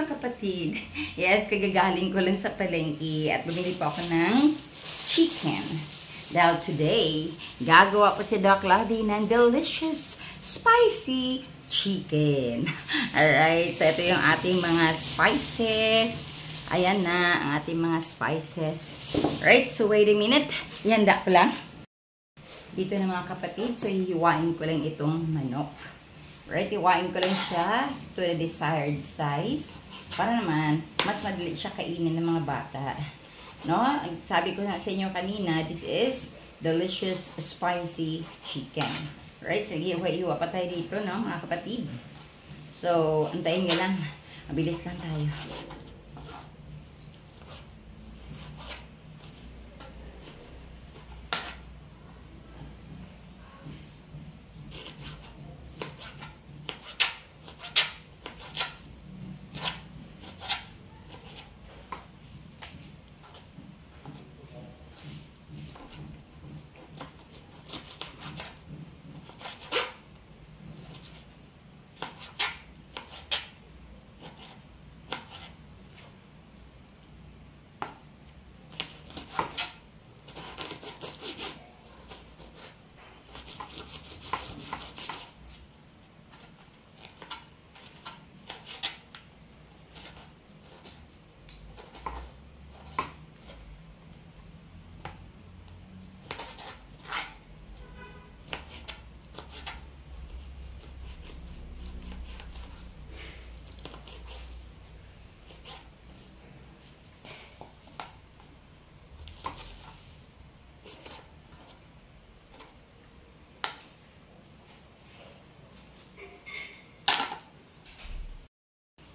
mga kapatid. Yes, kagagaling ko lang sa palengke at bumili pa ako ng chicken. Dahil today, gagawa po si Doc Lodi ng delicious, spicy chicken. Alright, so ito yung ating mga spices. Ayan na ang ating mga spices. Alright, so wait a minute. Ihanda ko lang. Dito na mga kapatid, so hihiwain ko lang itong manok. Right, iwain ko lang siya to the desired size para naman mas madali siya kainin ng mga bata. No? Sabi ko na sa inyo kanina, this is delicious spicy chicken. Right? So, iwa-iwa pa tayo dito, no, mga kapatid. So, antayin nyo lang. Mabilis lang tayo.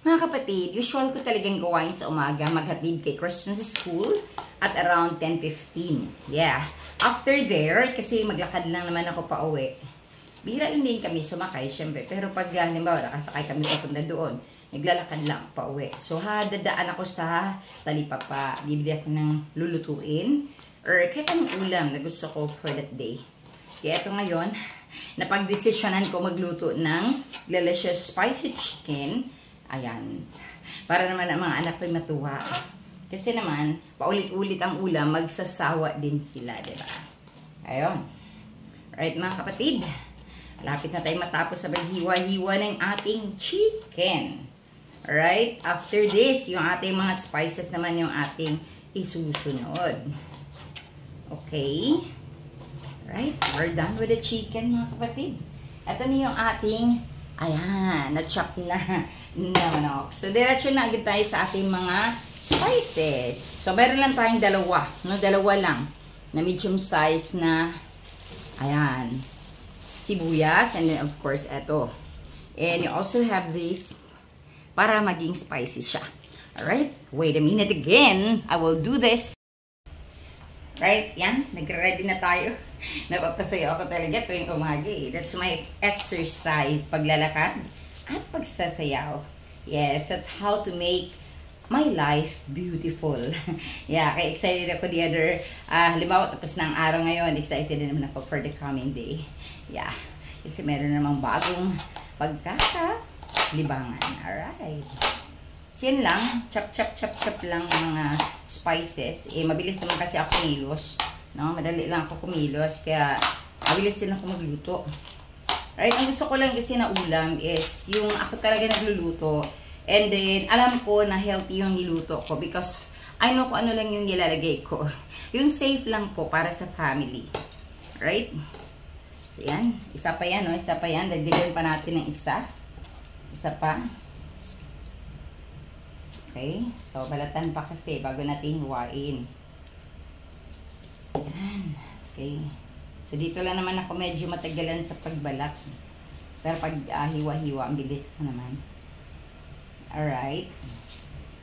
Mga kapatid, usual ko talagang gawain sa umaga, maghatid kay Christian sa school at around 10:15. Yeah. After there, kasi maglakad lang naman ako pa uwi. Bihira din kami sumakay, syempre. Pero pag, halimbawa, nakasakay kami papunta doon, naglalakad lang pa uwi. So, dadaan ako sa talipapa. Bibili ako ng lulutuin or kahit anong ulam na gusto ko for that day. Kaya ito ngayon, napag-desisyonan ko magluto ng delicious spicy chicken. Ayan. Para naman ang mga anak ko'y matuwa. Kasi naman, paulit-ulit ang ulam, magsasawa din sila, diba? Ayun. Alright, mga kapatid. Malapit na tayo matapos sa paghiwa-hiwa ng ating chicken. Alright? After this, yung ating mga spices naman yung ating isusunod. Okay? Alright? We're done with the chicken, mga kapatid. Ito na yung ating, ayan, na-chop na manok. So, diretso na agad tayo sa ating mga spices. So, meron lang tayong dalawa. No? Dalawa lang. Na medium size na, ayan, sibuyas. And then, of course, eto. And you also have this para maging spicy siya. Alright? Wait a minute again. I will do this. Right? Yan. Nag-ready na tayo. Napapasayaw ako talaga tuwing umaga eh. That's my exercise. Paglalakad at pagsasayaw. Yes, that's how to make my life beautiful. Yeah, kaya excited ako the other, halimbawa tapos na ang araw ngayon, excited din naman ako for the coming day. Yeah, kasi meron namang bagong pagkakalibangan. Alright. So yun lang, chop lang mga spices. Eh, mabilis naman kasi ako kumilos. No? Madali lang ako kumilos, kaya mabilis din ako magluto. Right, ang gusto ko lang kasi na ulam is yung ako talaga nagluluto. And then, alam ko na healthy yung niluto ko because I know kung ano lang yung nilalagay ko. Yung safe lang po para sa family. Right? So, yan. Isa pa yan, no? Isa pa yan. Dagdagan pa natin ng isa. Isa pa. Okay. So, balatan pa kasi bago natin hiwain. Yan. Okay. So, dito lang naman ako medyo matagalan sa pagbalat. Pero pag hiwa-hiwa, ang bilis ko naman. Alright.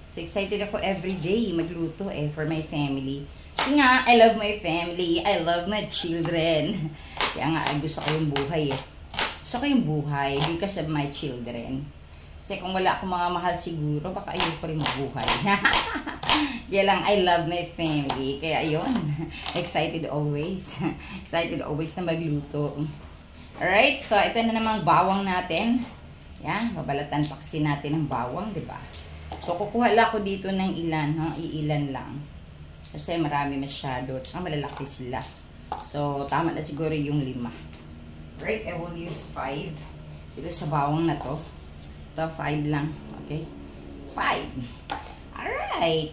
So, excited ako everyday magluto for my family. Kasi nga, I love my family. I love my children. Kaya nga, gusto ko yung buhay Gusto ko yung buhay because of my children. Kasi kung wala akong mga mahal siguro, baka ayoko rin mabuhay. Kaya lang, I love my family. Kaya yun, excited always. Excited always na magluto. Alright, so ito na namang bawang natin. Yan, babalatan pa kasi natin ang bawang, di ba? So, kukuha lang ako dito ng ilan, ha? Iilan lang. Kasi marami masyado. Tsaka malalaki sila. So, tama na siguro yung 5. Right? I will use 5. Dito sa bawang na to. Ito, 5 lang. Okay? 5. Alright.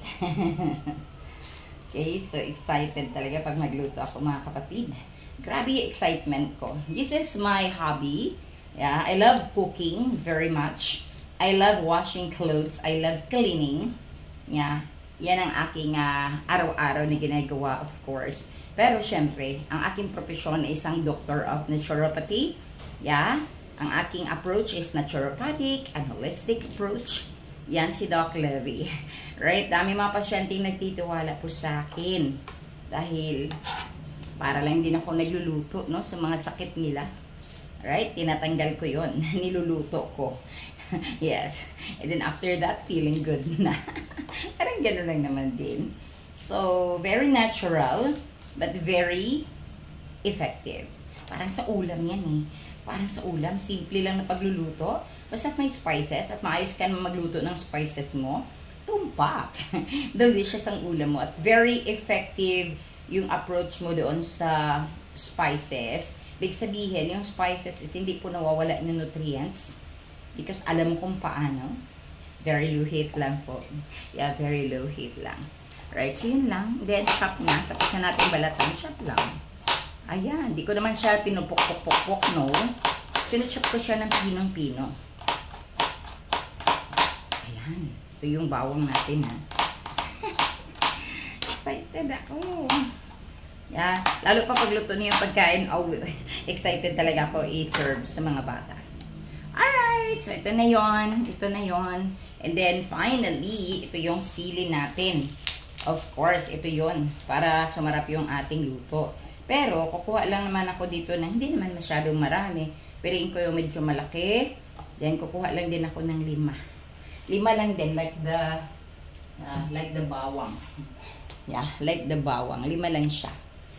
Okay, so excited talaga pag magluto ako, mga kapatid. Grabe yung excitement ko. This is my hobby. Yeah, I love cooking very much. I love washing clothes. I love cleaning. Yeah, yan ang aking araw-araw na ginagawa, of course. Pero syempre, ang aking profesyon ay isang doctor of naturopathy. Yeah, ang aking approach is naturopathic and holistic approach. Yan si Doc Levy. Right? Dami mga pasyenteng nagtitiwala po sa akin. Dahil para lang din ako nagluluto, no, sa mga sakit nila. Right? Tinatanggal ko yon. Niluluto ko. Yes. And then after that, feeling good na. Parang gano'n lang naman din. So, very natural, but very effective. Parang sa ulam yan eh. Parang sa ulam, simple lang na pagluluto. Basta may spices at maayos ka naman magluto ng spices mo, tumpak. Delicious ang ulam mo at very effective yung approach mo doon sa spices. Big sabihin, yung spices is hindi po nawawala ng nutrients because alam mo kung paano. Very low heat lang po. Yeah, very low heat lang. Right, so yun lang. Then, chop na. Tapos na natin balatan. Chop lang. Ayan, di ko naman siya pinupok-pok-pok, no? Sinachop ko siya ng pinong-pino. Ayan, ito yung bawang natin, ha? Excited ako. Yeah, lalo pa pagluto niyo yung pagkain, oh, excited talaga ako i-serve sa mga bata. Alright, so ito na yon, ito na yon. And then, finally, ito yung sili natin. Of course, ito yon para sumarap yung ating luto. Pero, kukuha lang naman ako dito na hindi naman masyadong marami. Piliin ko yung medyo malaki. Then, kukuha lang din ako ng 5. 5 lang din, like the bawang. Yeah, like the bawang. 5 lang siya.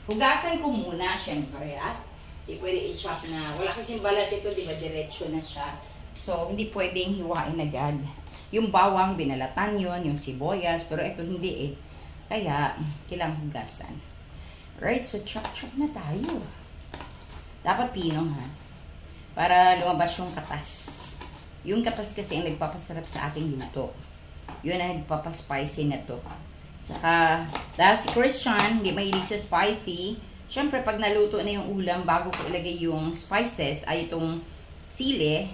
Hugasan ko muna, syempre, ah. Hindi pwede i-chop na. Wala kasing balat ito, di ba? Diretso na siya. So, hindi pwedeng hiwain agad. Yung bawang, binalatan yun. Yung sibuyas. Pero ito hindi eh. Kaya, kailangang hugasan. Right? So, chop-chop na tayo. Dapat pinong, ha? Para lumabas yung katas. Yung katas kasi ang nagpapasarap sa ating luto. Yun ang nagpapaspicy na to. Tsaka, dahil si Christian, hindi mahilig sa spicy. Siyempre, pag naluto na yung ulam, bago ko ilagay yung spices, ay itong sili,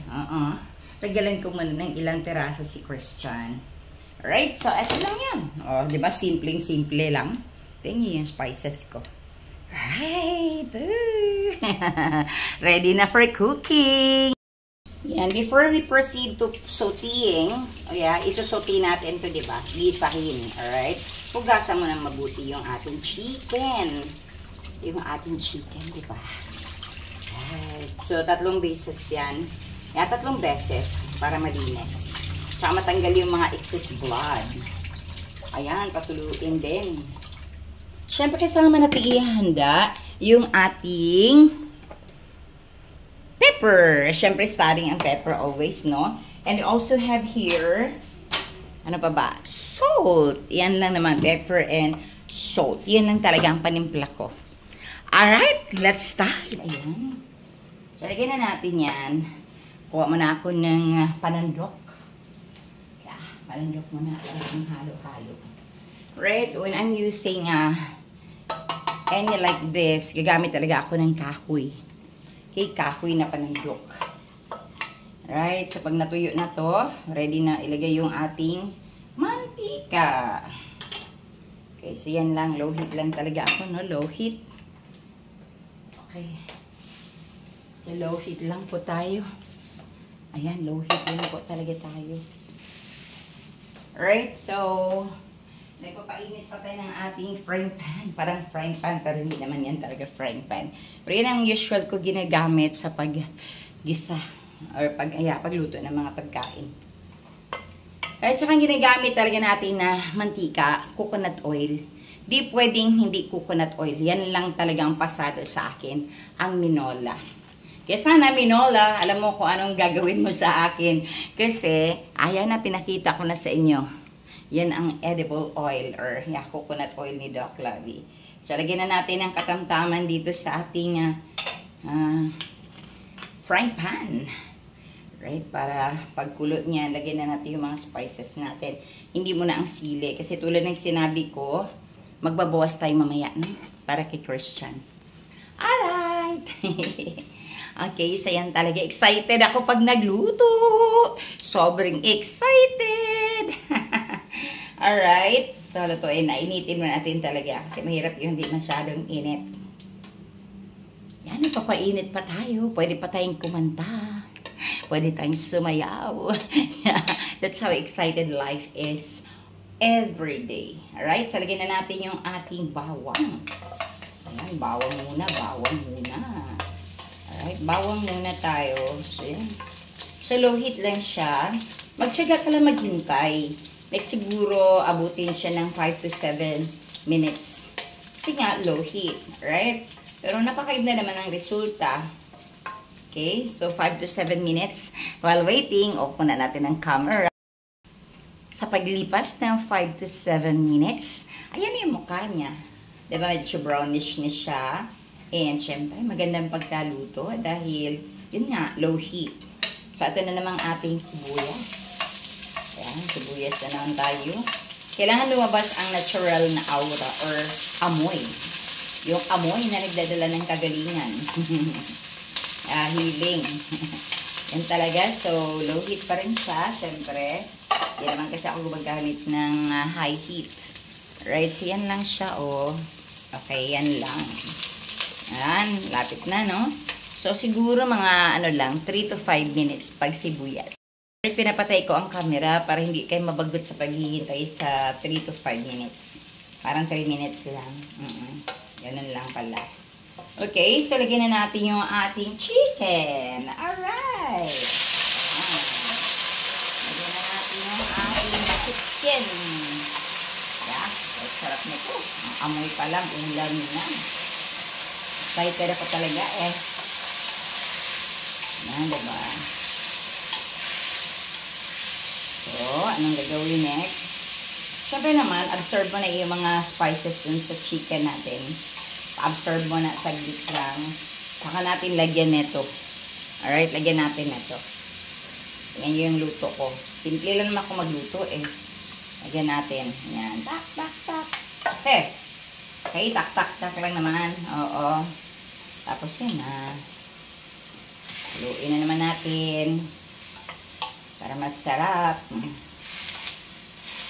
tagalan ko muna ng ilang teraso si Christian. Alright, so eto lang yan. O, di ba? Simpleng-simple lang. Tingnan yung spices ko. Right. Ready na for cooking. Yan, before we proceed to sauteing, isusauté natin to, di ba? Gisahin, alright? Hugasan mo ng mabuti yung ating chicken. Yung ating chicken, di ba? Right. So, 3 beses yan. Yan, 3 beses para malinis. Tsaka matanggal yung mga excess blood. Ayan, patuluin din. Siyempre, kasama natin ihanda yung ating pepper. Siyempre, starting ang pepper always, no? And we also have here, ano pa ba? Salt. Yan lang naman, pepper and salt. Yan lang talaga ang panimpla ko. Alright, let's start. Ayan. So, lagyan na natin yan. Kuha muna ako ng panandok. Yeah, panandok muna para ng halo-halo. Right, when I'm using any like this, gagamit talaga ako ng kahoy. Okay, kahoy na panandok. Right, so pag natuyo na to, ready na ilagay yung ating mantika. Okay, so yan lang. Low heat lang talaga ako, no? Low heat. Okay. So, low heat lang po tayo. Ayan, low heat lang po talaga tayo. Right, so, nagpapainit pa tayo ng ating frying pan. Parang frying pan, pero hindi naman yan talaga frying pan. Pero yan ang usual ko ginagamit sa paggisa or pagluto ng mga pagkain. Right, so, ang ginagamit talaga natin na mantika, coconut oil. Di pwedeng hindi coconut oil. Yan lang talagang pasado sa akin, ang minola. Kaya sana, Minola, alam mo kung anong gagawin mo sa akin. Kasi, ayan na, pinakita ko na sa inyo. Yan ang edible oil or coconut oil ni Doc Lavi. So, lagyan na natin ang katamtaman dito sa ating frying pan. Right? Para pagkulot niya, lagyan na natin yung mga spices natin. Hindi mo na ang sili. Kasi tulad ng sinabi ko, magbabawas tayo mamaya, no? Para kay Christian. Alright! Okay, so yan talaga. Excited ako pag nagluto. Sobrang excited! Alright. So, lutuin na. Initin mo natin talaga. Kasi mahirap yung hindi masyadong init. Yan, nagpapainit pa tayo. Pwede pa tayong kumanta. Pwede tayong sumayaw. That's how excited life is every day. Alright? So, lagyan na natin yung ating bawang. Ayan, bawang muna. Bawang muna. Alright? Bawang muna tayo. So, yan. So, low heat lang siya. Magsiyaga ka lang maghintay. Like, siguro, abutin siya ng 5 to 7 minutes. Kasi nga, low heat. Right? Pero napakaibna naman ang resulta. Okay? So, 5 to 7 minutes. While waiting, off na natin ang camera. Sa paglipas ng 5 to 7 minutes, ayan yung mukha niya. Diba? Medyo brownish na siya. And, syempre, magandang pagkaluto dahil, yun nga, low heat. So, ito na namang ating sibuyas. Ayan, sibuyas na naman tayo. Kailangan lumabas ang natural na aura or amoy. Yung amoy na nagdadala ng kagalingan. Healing. Yan talaga. So, low heat pa rin siya. Siyempre, hindi naman kasi ako gumagamit ng high heat. Right? So, yan lang siya, oh. Okay, yan lang. Yan, lapit na, no? So, siguro mga, 3 to 5 minutes pag sibuyas. Pinapatay ko ang camera para hindi kayo mabagot sa paghihintay sa 3 to 5 minutes. Parang 3 minutes lang. Ganun lang pala. Okay, so lagyan na natin yung ating chicken. Alright. Lagyan na natin yung ating chicken. Yeah, sarap nito. Ang amoy pa lang, ulam na. Excited ako talaga eh. Yan, diba? So, anong gagawin next? Siyempre naman, absorb mo na yung mga spices dun sa chicken natin. Absorb mo na saglit lang. Saka natin lagyan nito. Alright, lagyan natin nito. Yan yung luto ko. Simple lang naman ako magluto eh. Lagyan natin. Yan. Tak, tak, tak. Okay, tak, tak, tak lang naman. Oo. Tapos yan na. Haluin na naman natin. Para masarap.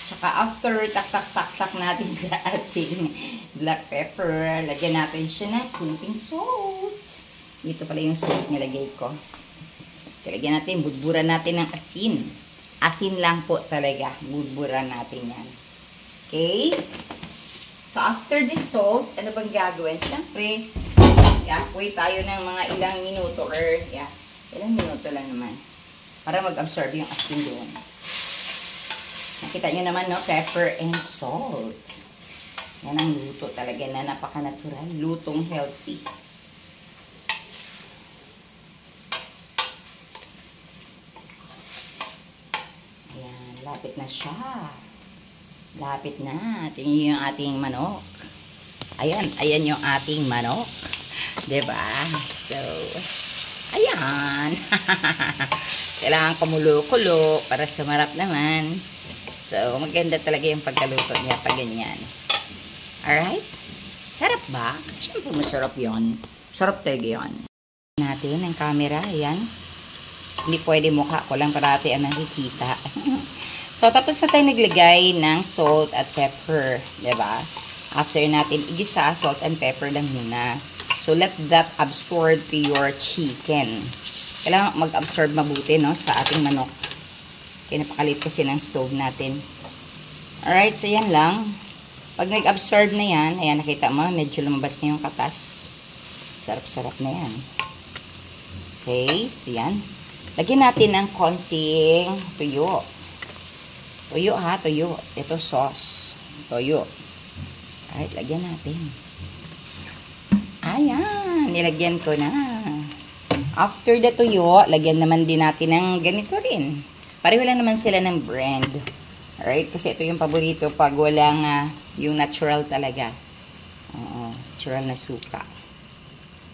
Tsaka after tak-tak-tak-tak natin sa ating black pepper, lagyan natin siya ng kunting salt. Dito pala yung salt nilagay ko. Lagyan natin, budburan natin ng asin. Asin lang po talaga. Budburan natin yan. Okay? So after this salt, ano bang gagawin? Siyempre, wait tayo ng mga ilang minuto or ilang minuto lang naman. Para mag-absorb yung asin doon. Nakita nyo naman, no? Pepper and salt. Yan ang luto talaga na napaka-natural. Lutong healthy. Ayan, lapit na siya. Lapit na. Tingnan yung ating manok. Ayan, ayan yung ating manok. Diba? So, ayan. Kailangan kumulo-kulo para sumarap naman. So, maganda talaga yung pagkaluto niya pag ganyan. Alright? Sarap ba? Siyempre masarap yun. Sarap talaga yun. Natin ang camera. Ayan. Hindi pwede mukha ko lang parati ang nakikita. So, tapos na tayo naglagay ng salt at pepper. Diba? After natin igisa, salt and pepper lang muna. So, let that absorb to your chicken. Kailangan mag-absorb mabuti, no, sa ating manok. Kaya napakalit kasi ng stove natin. Alright, so yan lang. Pag nag-absorb na yan, ayan, nakita mo, medyo lumabas na yung katas. Sarap-sarap na yan. Okay, so yan. Lagyan natin ng konting tuyo. Tuyo ha, tuyo. Ito sauce. Tuyo. Alright, lagyan natin. Ayan, nilagyan ko na. After the tuyo, lagyan naman din natin ng ganito rin. Pareho lang naman sila ng brand. Alright? Kasi ito yung paborito pag walang yung natural talaga. Oo, natural na suka.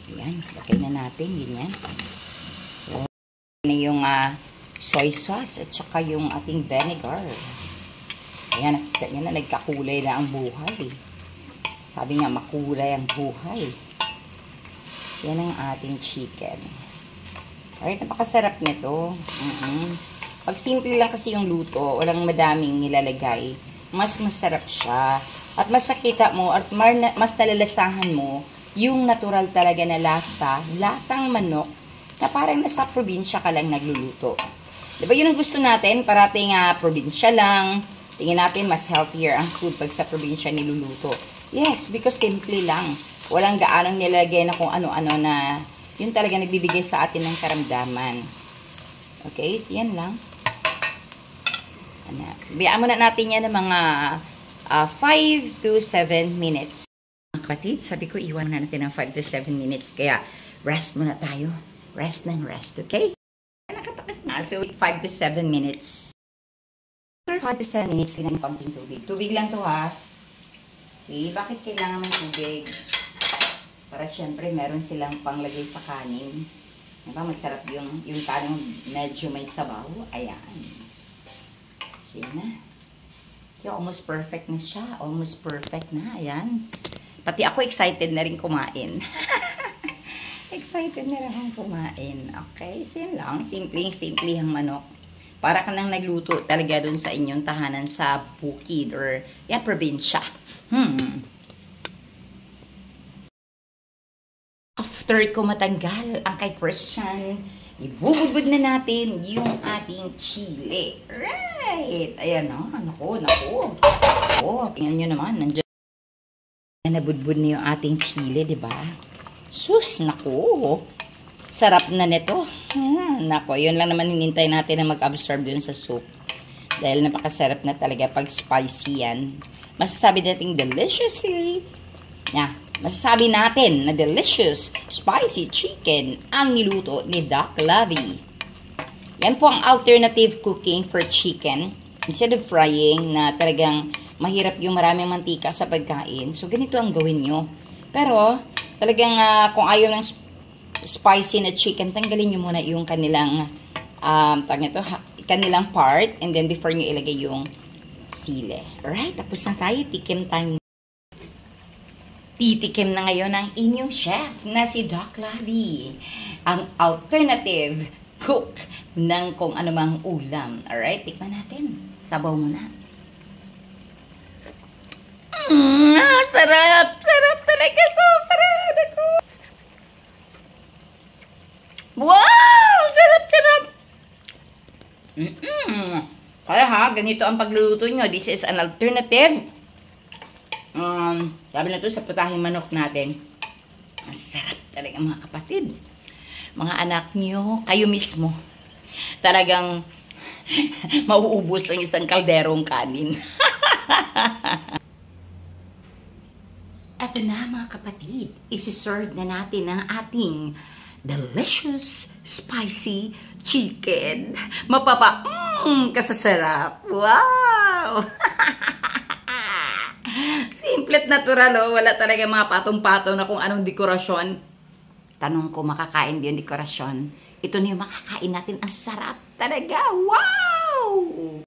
Ayan, lagay na natin. Ganyan. So, yung soy sauce at saka yung ating vinegar. Ayan, nakita nyo na nagkakulay na ang buhay. Sabi nga, makulay ang buhay. Yan ang ating chicken. Alright, napakasarap nito. Pag simple lang kasi yung luto, walang madaming nilalagay, mas masarap siya. At mas nakita mo, at mas nalalasahan mo, yung natural talaga na lasa, lasang manok, na parang nasa probinsya ka lang nagluluto. Diba yun ang gusto natin? Parating probinsya lang. Tingin natin mas healthier ang food pag sa probinsya niluluto. Yes, because simple lang. Walang gaanong nilalagay na kung ano-ano na yun talaga nagbibigay sa atin ng karamdaman. Okay, so yan lang. Biyaan muna natin yan ng mga 5 to 7 minutes. Mga kapatid, sabi ko iwan na natin ng 5 to 7 minutes. Kaya rest muna tayo. Rest ng rest, okay? Nakatakot na. So 5 to 7 minutes. After 5 to 7 minutes, kailangan pang tubig. Tubig lang to ha. Okay, bakit kailangan ng tubig? Para syempre meron silang panglagay sa kanin. Diba? Masarap yung kanin medyo may sabaw. Ayan. Ayan na. Okay, almost perfect na siya. Almost perfect na. Ayan. Pati ako excited na rin kumain. Excited na rin akong kumain. Okay, so yun lang. Simple ang manok. Para ka nang nagluto talaga dun sa inyong tahanan sa bukid or probinsya. After ko matanggal ang kay Christian, ibubudbud na natin yung ating chili. Right! Ayan o. Naku. Oh, tingnan nyo naman. Nandiyan na nabudbud na yung ating chili, diba? Sus, naku. Sarap na nito. Naku, yun lang naman hinintay natin na mag-absorb dun sa soup. Dahil napakasarap na talaga pag spicy yan. Masasabi natin deliciously. Masasabi natin na delicious spicy chicken ang niluto ni Doc Lovey. Yan po ang alternative cooking for chicken. Instead of frying na talagang mahirap yung maraming mantika sa pagkain. So, ganito ang gawin nyo. Pero, talagang kung ayaw ng spicy na chicken, tanggalin nyo muna yung kanilang kanilang part. And then, before nyo ilagay yung sili. Alright, tapos na tayo. Tikim time. Titikim na ngayon ang inyong chef na si Doc Lovey. Ang alternative cook ng kung anumang ulam. Alright, tikman natin. Sabaw muna. Sarap! Sarap talaga! Sobrang! Wow! Sarap! Kaya ganito ang pagluluto nyo. This is an alternative. Sabi na to sa putahing manok natin. Ang sarap talaga mga kapatid. Mga anak nyo, kayo mismo. Talagang mauubos ang isang kalderong kanin. Ito na mga kapatid. Isi-serve na natin ang ating delicious spicy chicken. Kasasarap. Wow! Simple at natural, oh. Wala talaga mga patong-patong na kung anong dekorasyon. Tanong ko, makakain din dekorasyon? Ito na yung makakain natin. Ang sarap talaga. Wow!